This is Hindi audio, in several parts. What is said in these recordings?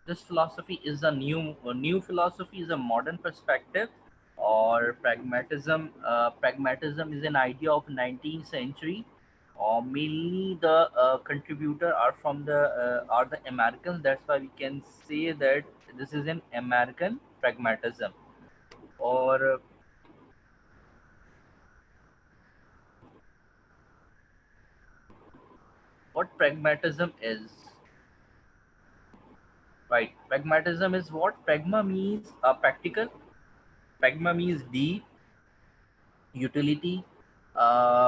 This philosophy is a new philosophy is a modern perspective, or pragmatism. Pragmatism is an idea of 19th century, or mainly the contributor are from the Americans. That's why we can say that this is an American pragmatism. Or what pragmatism is, right? Pragmatism is what? Pragma means practical. Pragma means deep, utility,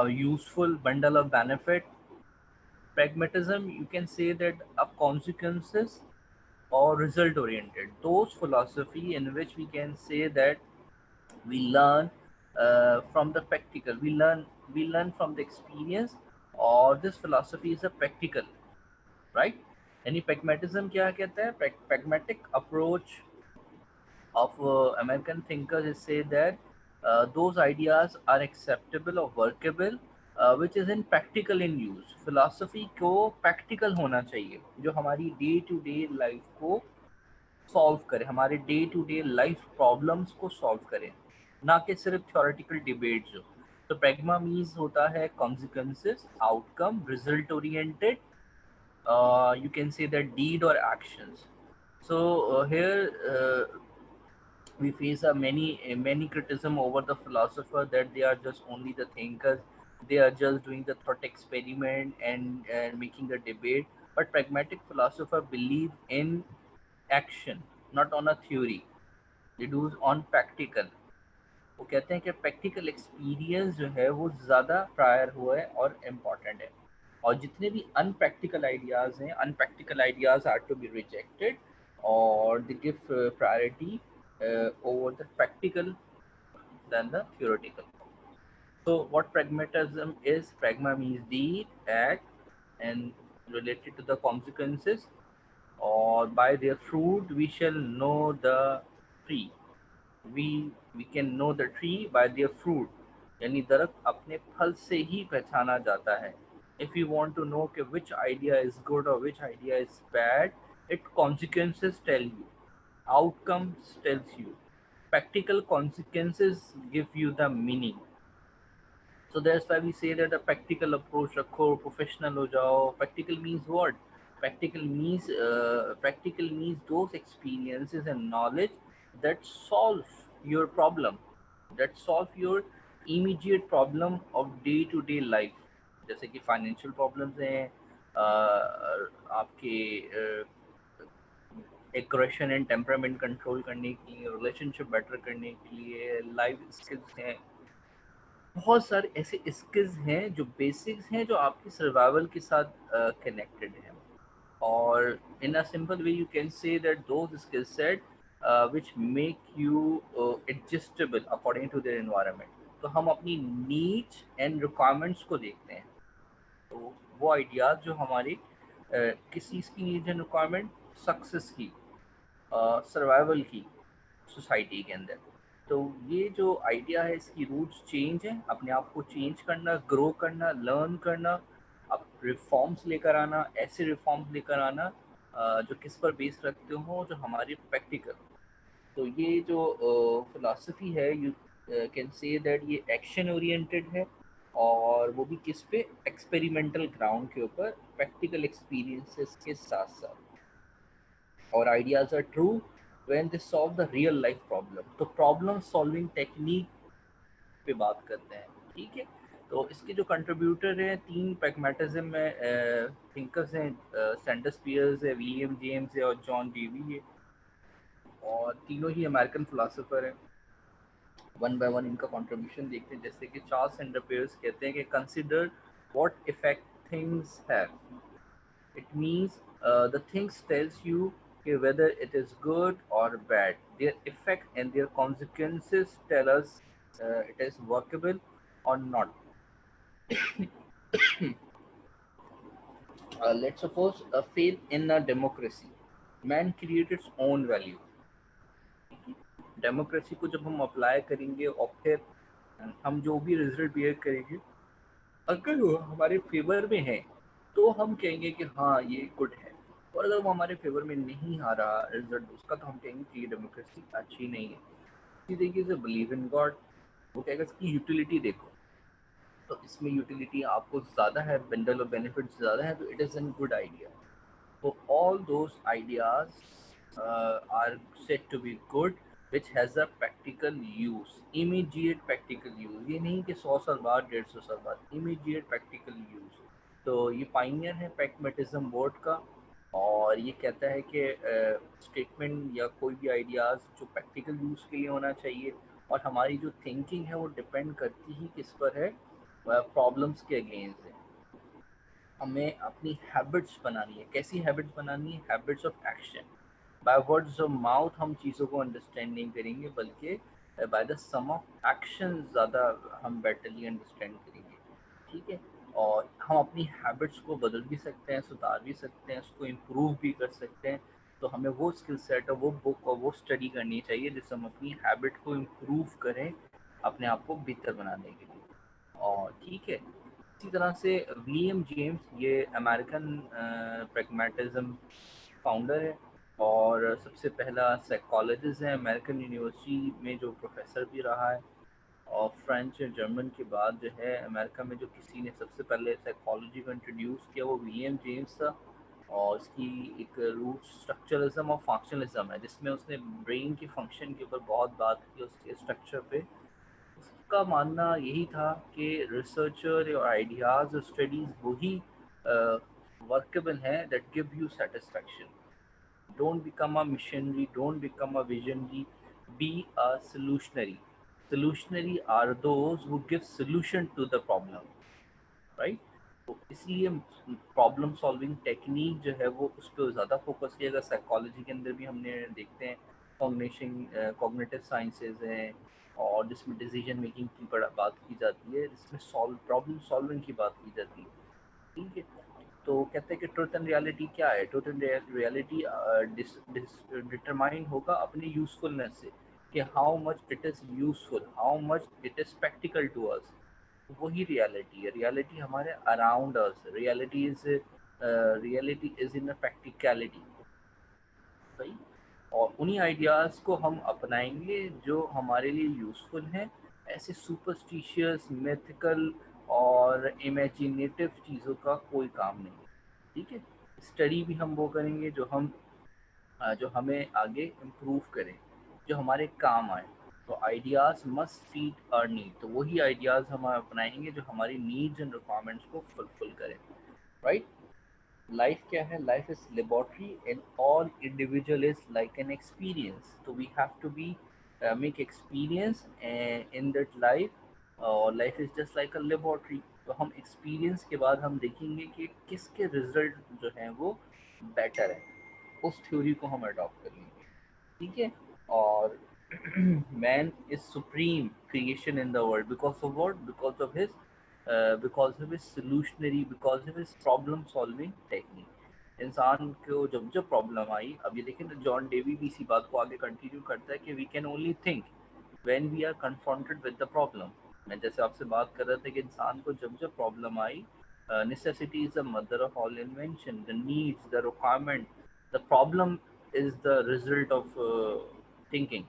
useful, bundle of benefit. Pragmatism, you can say that a consequences or result oriented. Those philosophy in which we can say that we learn from the practical. We learn from the experience, or this philosophy is a practical, right? यानी pragmatism क्या कहता है? Pragmatic approach of American thinkers is say that those ideas are acceptable or workable, which is in practical in use. Philosophy को practical होना चाहिए, जो हमारी डे टू डे लाइफ को सॉल्व करे, हमारे day to day life problems को सॉल्व करे, ना कि सिर्फ थ्योरेटिकल डिबेट्स हो. तो pragma means होता है consequences, outcome, result oriented, you can say that deed or actions. So here we face many criticism over the philosopher that they are just only the thinkers, they are just doing the thought experiment and making the debate. But pragmatic philosopher believe in action, not on a theory. they do on practical. वो कहते हैं कि प्रैक्टिकल एक्सपीरियंस जो है वो ज़्यादा प्रायर हुआ है और इम्पॉर्टेंट है, और जितने भी अनप्रैक्टिकल आइडियाज़ हैं, unpractical ideas are to be rejected, और they give priority over the practical than the theoretical. So, what pragmatism is? Pragma means deed, act, and related to the consequences. Or by their fruit we shall know the tree. We can know the tree by their fruit. यानी दरख्त अपने फल से ही पहचाना जाता है. If you want to know कि which idea is good or which idea is bad, its consequences tell you, outcomes tells you, practical consequences give you the meaning. So that's why we say that a practical approach रखो, professional हो जाओ. Practical means what? Practical means those experiences and knowledge that solve your problem, that solve your immediate problem of day to day life. जैसे कि फाइनेंशियल प्रॉब्लम्स हैं, आपके एग्रेशन एंड टेम्परामेंट कंट्रोल करने के लिए, रिलेशनशिप बेटर करने के लिए, लाइफ स्किल्स हैं. बहुत सारे ऐसे स्किल्स हैं जो बेसिक्स हैं, जो आपकी सर्वाइवल के साथ कनेक्टेड हैं. और in a simple way you can say that those skill set which make you adjustable according to their environment. तो हम अपनी नीड्स एंड रिक्वायरमेंट्स को देखते हैं. तो वो आइडियाज़ जो हमारी किस चीज़ की नीड्स एंड रिक्वायरमेंट, सक्सेस की, सर्वाइवल की सोसाइटी के अंदर. तो ये जो आइडिया है इसकी रूट्स चेंज है, अपने आप को चेंज करना, ग्रो करना, लर्न करना, अब रिफॉर्म्स लेकर आना, ऐसे रिफॉर्म्स लेकर आना जो किस पर बेस रखते हो, जो हमारे प्रैक्टिकल. तो ये जो फिलॉसफी है, यू कैन से दैट ये एक्शन ओरिएंटेड है, और वो भी किस पे? एक्सपेरिमेंटल ग्राउंड के ऊपर, प्रैक्टिकल एक्सपीरियंसेस के साथ साथ. और ideas are true when they solve the real life problem. तो प्रॉब्लम सॉल्विंग टेक्निक पे बात करते हैं, ठीक है. तो इसके जो कंट्रीब्यूटर हैं, तीन प्रैग्मेटिज्म में थिंकर्स हैं, सैंडर्स पियर्स है, विलियम जेम्स है, और जॉन डेवी है, और तीनों ही अमेरिकन फिलोसोफर हैं. वन बाय वन इनका कंट्रीब्यूशन देखते हैं. जैसे कि चार्ल्स सैंडर पियर्स कहते हैं कि consider what effect things have. It means the things tells you okay, whether it is good or bad. Their effect and their consequences tell us it is workable or not. Let's suppose a faith in a democracy. Man creates its own value. Democracy को जब हम अप्लाई करेंगे और फिर हम जो भी रिजल्ट बियर करेंगे, अगर वो हमारे फेवर में है तो हम कहेंगे कि हाँ ये गुड है. और अगर वो हमारे फेवर में नहीं आ रहा रिजल्ट उसका, तो हम कहेंगे कि ये डेमोक्रेसी अच्छी नहीं है। इसी तरीके से बिलीव इन गॉड, वो कहेगा इसकी यूटिलिटी देखो, तो इसमें यूटिलिटी आपको ज़्यादा है, बंडल ऑफ बेनिफिट्स ज़्यादा है, तो it is an good idea. So all those ideas are said to be good, which has a practical use, immediate practical use। ये नहीं कि 100 साल बाद 150 साल बाद, immediate practical use। तो ये पाइनियर है pragmatism बोर्ड का, और ये कहता है कि स्टेटमेंट या कोई भी आइडियाज़ जो प्रैक्टिकल यूज़ के लिए होना चाहिए, और हमारी जो थिंकिंग है वो डिपेंड करती ही किस पर है, प्रॉब्लम्स के अगेंस्ट है। हमें अपनी हैबिट्स बनानी है। कैसी हैबिट्स बनानी है? Habits of action. By words of mouth हम चीज़ों को अंडरस्टैंड नहीं करेंगे, बल्कि by the sum of action ज़्यादा हम बेटरली अंडरस्टैंड करेंगे। ठीक है, और हम अपनी हैबिट्स को बदल भी सकते हैं, सुधार भी सकते हैं, उसको इम्प्रूव भी कर सकते हैं। तो हमें वो स्किल सेट और वो बुक और वो स्टडी करनी चाहिए जिससे हम अपनी हैबिट को इम्प्रूव करें, अपने आप को बेहतर बनाने के लिए। और ठीक है, इसी तरह से विलियम जेम्स, ये अमेरिकन प्रैग्मेटिज्म फाउंडर है, और सबसे पहला साइकोलॉजिस्ट है, अमेरिकन यूनिवर्सिटी में जो प्रोफेसर भी रहा है। और फ्रेंच जर्मन के बाद जो है अमेरिका में जो किसी ने सबसे पहले साइकोलॉजी को इंट्रोड्यूस किया वो विलियम जेम्स था। और इसकी एक रूट स्ट्रक्चरलिज्म और फंक्शनलिज्म है, जिसमें उसने ब्रेन के फंक्शन के ऊपर बहुत बात की, उसके स्ट्रक्चर पे। उसका मानना यही था कि रिसर्चर और आइडियाज़ और स्टडीज़ वही वर्केबल हैं that give you satisfaction. Don't become a missionary, don't become a visionary, be a solutionary. Solutionary are those who give solution to the problem, right. तो इसलिए प्रॉब्लम सॉल्विंग टेक्निक जो है वो उस पर ज़्यादा फोकस किया गया। साइकोलॉजी के अंदर भी हमने देखते हैं कॉग्निशन, कॉग्निटिव साइंसेज हैं, और जिसमें डिसीजन मेकिंग की बड़ा बात की जाती है, जिसमें सॉल्व प्रॉब्लम सॉल्विंग की बात की जाती है। ठीक है, तो कहते हैं कि ट्रुथ एंड रियलिटी क्या है? ट्रुथ एंड रियलिटी डिटरमाइन होगा अपनी यूजफुलनेस से, कि how much it is useful, how much it is practical to us. वही रियलिटी है। रियलिटी हमारे around us, reality is in practicality, सही। और उन्हीं आइडियाज़ को हम अपनाएंगे जो हमारे लिए यूज़फुल हैं। ऐसे सुपरस्टिशियस, मिथिकल और इमेजिनेटिव चीज़ों का कोई काम नहीं। ठीक है, स्टडी भी हम वो करेंगे जो हमें आगे इम्प्रूव करें, जो हमारे काम आए। तो ideas must feed our need, तो वही आइडियाज़ हम अपनाएंगे जो हमारी नीड्स एंड रिक्वायरमेंट्स को फुलफिल करें, राइट। लाइफ क्या है? Life is laboratory and all individual is like an experience. तो we have to be make experience in that life, और life is just like a laboratory. तो हम एक्सपीरियंस के बाद हम देखेंगे कि किसके रिजल्ट जो हैं वो बेटर है, उस थ्योरी को हम अडॉप्ट करेंगे। ठीक है, और man is supreme creation in the world because of what? Because of his solutionary, because of his problem solving technique. इंसान को जब जब प्रॉब्लम आई, अब ये देखें तो जॉन डेवी भी इसी बात को आगे कंटिन्यू करता है कि we can only think when we are confronted with the problem. मैं जैसे आपसे बात कर रहा था कि इंसान को जब जब problem I, necessity is the mother of all invention, the needs, the requirement, the problem is the result of thinking.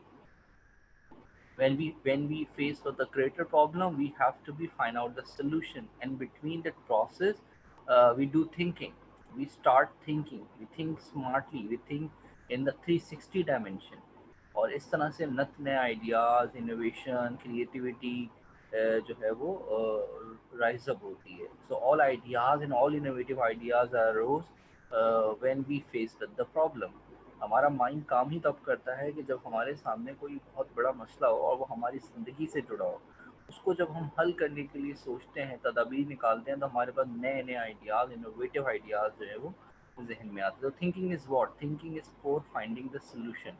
When we face with the greater problem, we have to be find out the solution, and between that process, we do thinking. We start thinking, we think smartly, we think in the 360 dimension। और इस तरह से नत नए आइडियाज, इनोवेशन, क्रिएटिविटी जो है वो राइज अप होती है। So all ideas and all innovative ideas are rose when we face with the problem. हमारा माइंड काम ही तब करता है कि जब हमारे सामने कोई बहुत बड़ा मसला हो और वो हमारी ज़िंदगी से जुड़ा हो। उसको जब हम हल करने के लिए सोचते हैं, तदाबीर निकालते हैं, तो हमारे पास नए नए आइडियाज़, इनोवेटिव आइडियाज़ जो है वो जहन में आते हैं। तो thinking is what? Thinking is for finding the solution.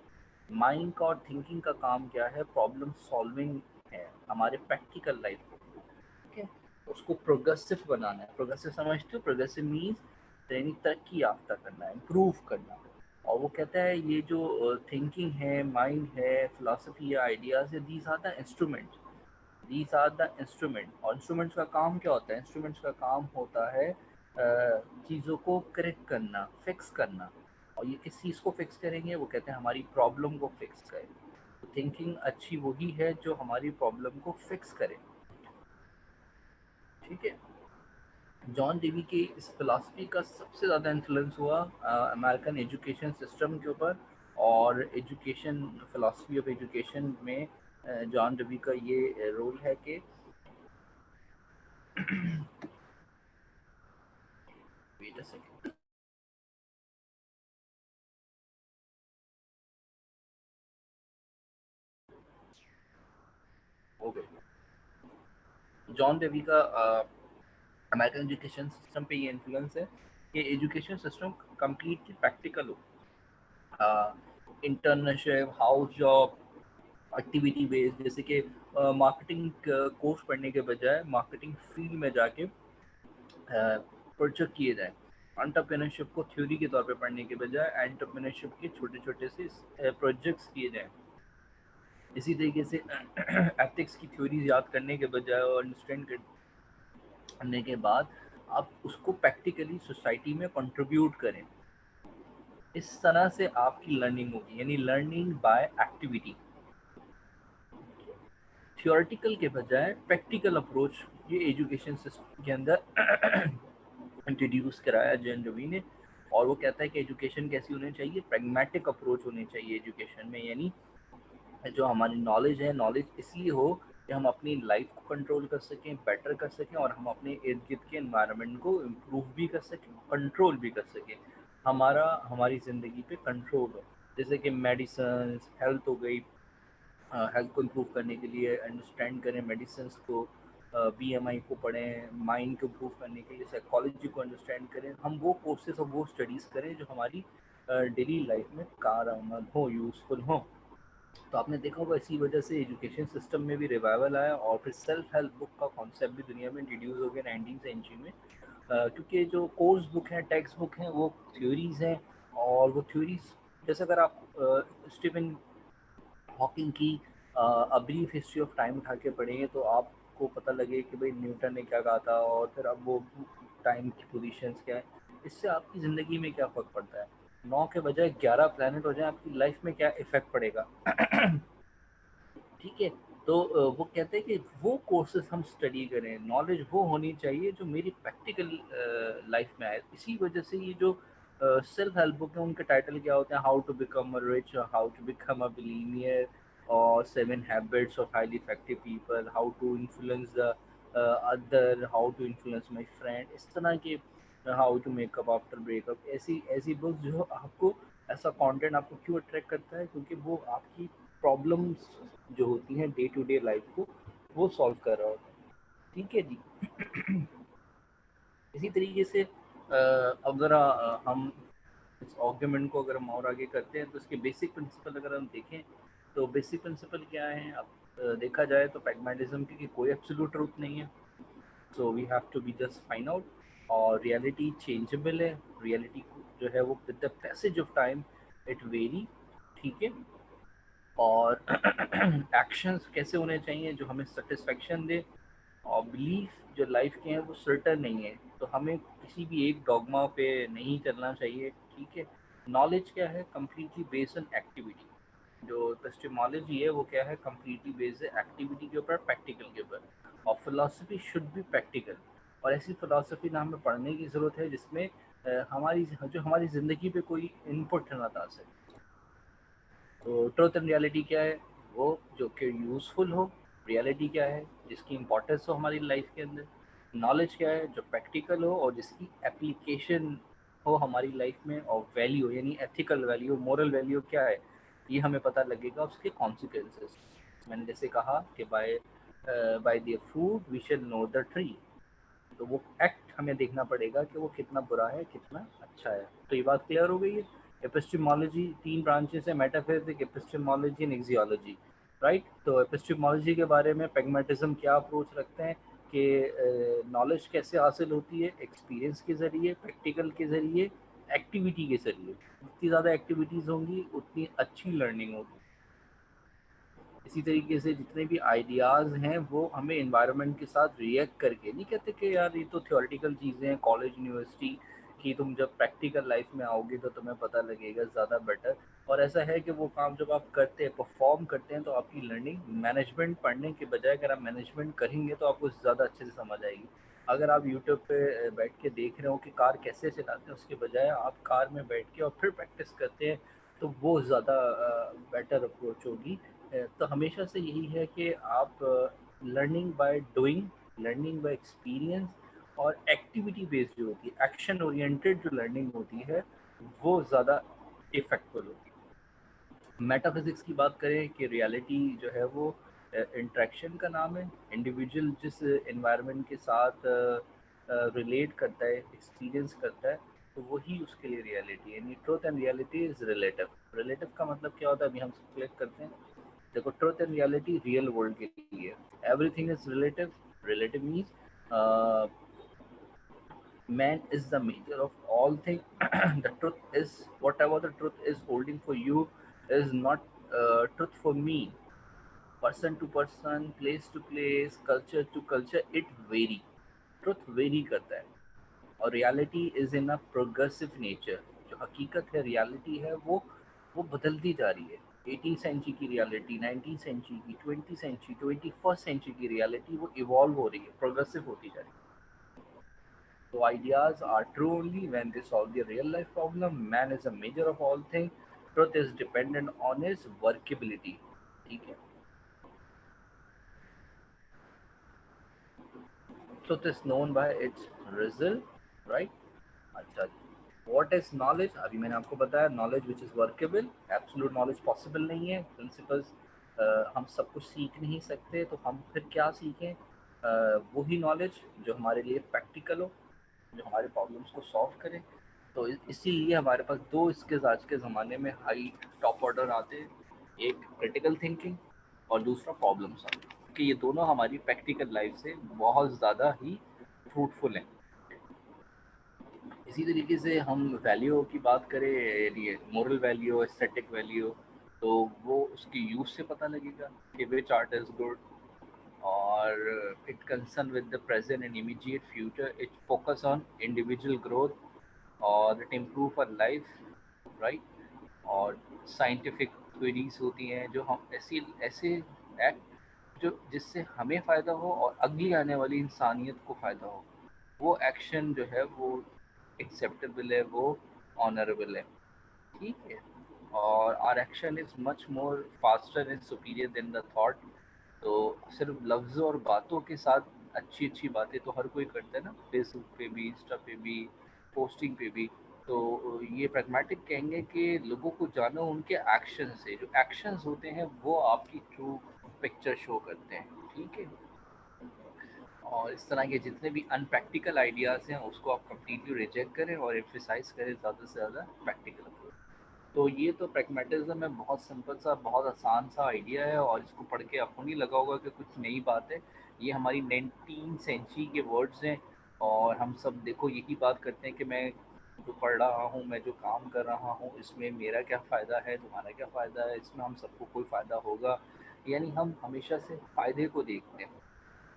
Mind का और थिंकिंग का काम क्या है? प्रॉब्लम सॉल्विंग है हमारे प्रैक्टिकल लाइफ को। ठीक है, उसको प्रोग्रेसिव बनाना है। प्रोग्रेसिव समझते हो? प्रोग्रेसिव मीन्स यानी तरक्की याफ्ता करना, इम्प्रूव करना। और वो कहता है ये जो थिंकिंग है, माइंड है, फिलोसफी है, आइडियाज़ है, these are the instrument. These are the instrument. और इंस्ट्रूमेंट्स का काम क्या होता है? इंस्ट्रूमेंट्स का काम होता है चीज़ों को करेक्ट करना, फिक्स करना। और ये किस चीज़ को फिक्स करेंगे? वो कहते हैं हमारी प्रॉब्लम को फिक्स करें। तो थिंकिंग अच्छी वही है जो हमारी प्रॉब्लम को फिक्स करे। ठीक है। जॉन डेवी की इस फिलॉसफी का सबसे ज़्यादा इन्फ्लुएंस हुआ अमेरिकन एजुकेशन सिस्टम के ऊपर, और एजुकेशन फिलॉसफी ऑफ एजुकेशन में जॉन डेवी का ये रोल है कि wait a second. Okay, John Dewey का अमेरिकन एजुकेशन सिस्टम पे ये इन्फ्लुएंस है कि एजुकेशन सिस्टम कंप्लीटली प्रैक्टिकल हो। Internship, house job, activity based, जैसे कि मार्केटिंग कोर्स पढ़ने के बजाय मार्केटिंग फील्ड में जाके प्रोजेक्ट किए जाएं। एंटरप्रेन्योरशिप को थ्योरी के तौर पे पढ़ने के बजाय एंटरप्रेन्योरशिप के छोटे छोटे से प्रोजेक्ट्स किए जाएं। इसी तरीके से एथिक्स की थ्योरीज याद करने के बजाय और अंडरस्टैंड करने के बाद आप उसको प्रैक्टिकली सोसाइटी में कंट्रीब्यूट करें। इस तरह से आपकी लर्निंग होगी, यानी लर्निंग बाय एक्टिविटी। थियोरेटिकल के बजाय प्रैक्टिकल अप्रोच ये एजुकेशन सिस्टम के अंदर इंट्रोड्यूस कराया जैन रवि ने। और वो कहता है कि एजुकेशन कैसी होनी चाहिए? प्रैग्मेटिक अप्रोच होनी चाहिए एजुकेशन में, यानी जो हमारी नॉलेज है, नॉलेज इसलिए हो कि हम अपनी लाइफ को कंट्रोल कर सकें, बेटर कर सकें, और हम अपने इर्द गिर्द के एनवायरनमेंट को इम्प्रूव भी कर सकें, कंट्रोल भी कर सकें। हमारी ज़िंदगी पे कंट्रोल हो। जैसे कि मेडिसिन, हेल्थ हो गई, हेल्थ को इम्प्रूव करने के लिए अंडरस्टैंड करें मेडिसिन को, बीएमआई को पढ़ें, माइंड को इम्प्रूव करने के लिए साइकोलॉजी को अंडरस्टैंड करें। हम वो कोर्सेज और वो स्टडीज़ करें जो हमारी डेली लाइफ में कारआमद हो, यूज़फुल हो। तो आपने देखा होगा इसी वजह से एजुकेशन सिस्टम में भी रिवाइवल आया, और फिर सेल्फ हेल्प बुक का कॉन्सेप्ट भी दुनिया में इंट्रोड्यूस हो गया 19th सेंचुरी में। क्योंकि जो कोर्स बुक हैं, टेक्स्ट बुक हैं, वो थ्योरीज हैं। और वो थ्योरीज, जैसे अगर आप स्टीफन हॉकिंग की a brief history of time उठा के पढ़ेंगे तो आपको पता लगे कि भाई न्यूटन ने क्या कहा था, और फिर अब वो टाइम की पोजीशंस क्या है, इससे आपकी ज़िंदगी में क्या फ़र्क पड़ता है। 9 के बजाय 11 प्लैनेट हो जाए, आपकी लाइफ में क्या इफ़ेक्ट पड़ेगा। ठीक है। तो वो कहते हैं कि वो कोर्सेज हम स्टडी करें, नॉलेज वो होनी चाहिए जो मेरी प्रैक्टिकल लाइफ में आए। इसी वजह से ये जो सेल्फ हेल्प बुक है उनके टाइटल क्या होते हैं? How to become a rich, how to become a billionaire, और 7 habits of highly effective people, how to influence the other, how to influence my friend, इस तरह के, how to make up after breakup, ऐसी ऐसी बुक जो आपको, ऐसा कंटेंट आपको क्यों अट्रैक्ट करता है? क्योंकि वो आपकी प्रॉब्लम्स जो होती हैं डे टू डे लाइफ को, वो सॉल्व कर रहा होता है। ठीक है जी। इसी तरीके से अगर हम इस आर्ग्यूमेंट को अगर हम और आगे करते हैं तो इसके बेसिक प्रिंसिपल अगर हम देखें तो बेसिक प्रिंसिपल क्या है? अब देखा जाए तो प्रैग्मेटिज्म की कोई एब्सोल्यूट ट्रूथ नहीं है। So we have to be just find out. और रियलिटी चेंजेबल है। रियलिटी जो है वो with the passage of time it vary. ठीक है। और एक्शंस कैसे होने चाहिए जो हमें सेटिस्फेक्शन दे। और बिलीफ जो लाइफ के हैं वो सर्टन नहीं है, तो हमें किसी भी एक डॉगमा पे नहीं चलना चाहिए। ठीक है। नॉलेज क्या है? Completely based on activity. जो एपिस्टेमोलॉजी है वो क्या है? कम्प्लीटली बेस्ड है एक्टिविटी के ऊपर, प्रैक्टिकल के ऊपर। और फिलोसफी शुड बी प्रैक्टिकल। और ऐसी फिलोसफी ना हमें पढ़ने की ज़रूरत है जिसमें हमारी ज़िंदगी पे कोई इनपुट ना डाल सके। तो ट्रुथ एंड रियलिटी क्या है? वो जो कि यूज़फुल हो। रियलिटी क्या है? जिसकी इम्पोर्टेंस हो हमारी लाइफ के अंदर। नॉलेज क्या है? जो प्रैक्टिकल हो और जिसकी एप्लीकेशन हो हमारी लाइफ में। और वैल्यू यानी एथिकल वैल्यू, मोरल वैल्यू क्या है, ये हमें पता लगेगा उसके कॉन्सिक्वेंसेस। मैंने जैसे कहा कि by by their fruit we shall know the tree. तो वो एक्ट हमें देखना पड़ेगा कि वो कितना बुरा है, कितना अच्छा है। तो ये बात क्लियर हो गई है। एपिस्टेमोलॉजी 3 ब्रांचेस है: metaphysics, epistemology and axiology. Right. तो एपिस्टेमोलॉजी के बारे में प्रैग्मेटिज्म क्या अप्रोच रखते हैं कि नॉलेज कैसे हासिल होती है? एक्सपीरियंस के ज़रिए, प्रैक्टिकल के ज़रिए, एक्टिविटी के ज़रिए। जितनी ज़्यादा एक्टिविटीज़ होंगी उतनी अच्छी लर्निंग होगी। इसी तरीके से जितने भी आइडियाज़ हैं वो हमें इन्वायरमेंट के साथ रिएक्ट करके, नहीं कहते कि यार ये तो थ्योरेटिकल चीज़ें हैं कॉलेज यूनिवर्सिटी की, तुम जब प्रैक्टिकल लाइफ में आओगे तो तुम्हें पता लगेगा ज़्यादा बेटर। और ऐसा है कि वो काम जब आप करते हैं, परफॉर्म करते हैं, तो आपकी लर्निंग मैनेजमेंट पढ़ने के बजाय अगर आप मैनेजमेंट करेंगे तो आपको ज़्यादा अच्छे से समझ आएगी। अगर आप यूट्यूब पे बैठ के देख रहे हो कि कार कैसे चलाते हैं, उसके बजाय आप कार में बैठ के और फिर प्रैक्टिस करते हैं, तो वो ज़्यादा बेटर अप्रोच होगी। तो हमेशा से यही है कि आप learning by doing, learning by experience, और एक्टिविटी बेस्ड जो होती है, एक्शन ओरिएंटेड जो लर्निंग होती है, वो ज़्यादा इफेक्टफुल होती है। मेटाफिजिक्स की बात करें कि रियलिटी जो है वो इंट्रैक्शन का नाम है। इंडिविजुअल जिस एनवायरनमेंट के साथ रिलेट करता है, एक्सपीरियंस करता है, तो वही उसके लिए रियलिटी है। यानी truth and reality is relative. Relative का मतलब क्या होता है, अभी हम क्लिक करते हैं। देखो, truth and reality real world के लिए, everything is relative. Relative means man is the measure of all things. The truth is, whatever the truth is holding for you is not truth for me. Person to person, place to place, culture to culture, it vary. Truth vary करता है। और reality is in a progressive nature. जो हकीकत है, रियलिटी है, वो बदलती जा रही है। 18th सेंचुरी की रियलिटी, 19th सेंचुरी की, 20th सेंचुरी, 21st सेंचुरी की रियलिटी, वो इवॉल्व हो रही है, प्रोग्रेसिव होती जा रही है। So ideas are true only when they solve the real life problem. Man is a measure of all things. Truth is dependent on his workability. ठीक है। Truth is known by its result, right? अच्छा, what is knowledge? अभी मैंने आपको बताया, knowledge which is workable. Absolute knowledge possible नहीं है। Principles हम सब कुछ सीख नहीं सकते, तो हम फिर क्या सीखें? वही नॉलेज जो हमारे लिए प्रैक्टिकल हो, जो हमारे प्रॉब्लम्स को सॉल्व करे। तो इसीलिए हमारे पास दो स्किल्स आज के ज़माने में हाई टॉप ऑर्डर आते हैं। एक क्रिटिकल थिंकिंग और दूसरा प्रॉब्लम सॉल्विंग, कि ये दोनों हमारी प्रैक्टिकल लाइफ से बहुत ज़्यादा ही फ्रूटफुल हैं। इसी तरीके से हम वैल्यू की बात करें, ये मोरल वैल्यू, एस्थेटिक वैल्यू, तो वो उसकी यूज़ से पता लगेगा कि विच आर्ट इज़ गुड। और it concern with the present and immediate future, it focus on individual growth और it improve for life, right. और साइंटिफिक थ्योरीज होती हैं जो हम ऐसे ऐसे एक्ट जो जिससे हमें फ़ायदा हो और अगली आने वाली इंसानियत को फ़ायदा हो, वो एक्शन जो है वो एक्सेप्टेबल है, वो ऑनरेबल है। ठीक है। और our action is much more faster and superior than the thought. तो सिर्फ लफ्ज़ और बातों के साथ अच्छी अच्छी बातें तो हर कोई करता है ना, फेसबुक पे भी, इंस्टा पे भी, पोस्टिंग पे भी। तो ये प्रैग्मेटिक कहेंगे कि लोगों को जानो उनके एक्शन से। जो एक्शंस होते हैं वो आपकी ट्रू पिक्चर शो करते हैं। ठीक है। और इस तरह के जितने भी अनप्रैक्टिकल आइडियाज़ हैं उसको आप कम्प्लीटली रिजेक्ट करें और एम्फेसाइज करें ज़्यादा से ज़्यादा प्रैक्टिकल अप्रोच। तो ये तो प्रैग्मेटिज्म है, बहुत सिंपल सा, बहुत आसान सा आइडिया है, और इसको पढ़ के आपको नहीं लगा होगा कि कुछ नई बात है। ये हमारी 19th सेंचुरी के वर्ड्स हैं। और हम सब देखो यही बात करते हैं कि मैं जो पढ़ रहा हूँ, मैं जो काम कर रहा हूँ, इसमें मेरा क्या फ़ायदा है, तुम्हारा क्या फ़ायदा है, इसमें हम सबको कोई फ़ायदा होगा। यानी हम हमेशा से फ़ायदे को देखते हैं,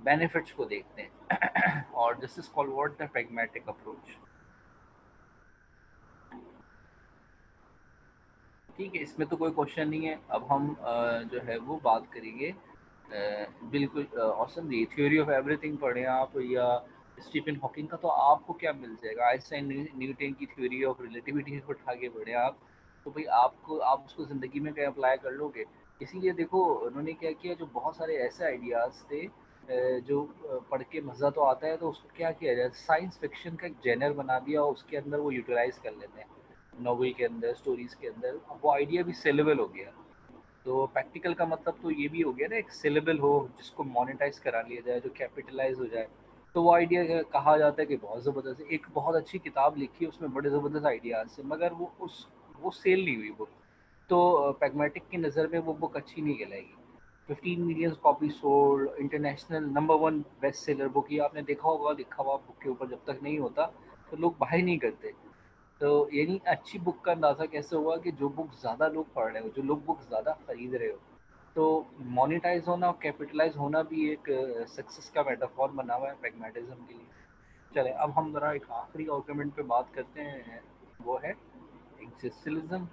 बेनिफिट्स को देखते हैं। और this is called what, the pragmatic approach. ठीक है, इसमें तो कोई क्वेश्चन नहीं है। अब हम जो है वो बात करेंगे बिल्कुल औसम ये थ्योरी ऑफ एवरीथिंग पढ़ें आप, या स्टीफन हॉकिंग का, तो आपको क्या मिल जाएगा? आइंस्टाइन न्यूटन की थ्योरी ऑफ रिलेटिविटी को उठा के पढ़ें आप, तो भाई आपको, आप उसको ज़िंदगी में क्या अप्लाई कर लोगे? इसीलिए देखो उन्होंने क्या किया, जो बहुत सारे ऐसे आइडियाज़ थे जो पढ़ के मज़ा तो आता है, तो उसको क्या किया जाए, साइंस फिक्शन का एक जेनर बना दिया और उसके अंदर वो यूटिलाइज कर लेते हैं, नॉवल के अंदर, स्टोरीज के अंदर। अब वो आइडिया भी सेलेबल हो गया। तो प्रैक्टिकल का मतलब तो ये भी हो गया ना, एक सेलेबल हो जिसको मोनेटाइज करा लिया जाए, जो कैपिटलाइज हो जाए। तो वो आइडिया कहा जाता है कि बहुत ज़बरदस्त है। एक बहुत अच्छी किताब लिखी है, उसमें बड़े ज़बरदस्त आइडियाज़ है, मगर वो सेल नहीं हुई बुक, तो पैग्मेटिक की नज़र में वो बुक अच्छी नहीं कहलाएगी। 15 million copy sold, international number 1 best seller book. ये आपने देखा होगा, लिखा हुआ बुक के ऊपर जब तक नहीं होता तो लोग बाय नहीं करते। तो यानी अच्छी बुक का अंदाज़ा कैसे हुआ कि जो बुक ज़्यादा लोग पढ़ रहे हो, जो लोग बुक ज़्यादा खरीद रहे हो। तो मोनेटाइज होना और कैपिटलाइज होना भी एक सक्सेस का मेटाफॉर बना हुआ है प्रैग्मेटिज्म के लिए। चले अब हम जरा एक आखिरी आर्गुमेंट पे बात करते हैं, वो है एग्जिस्टलिज्म।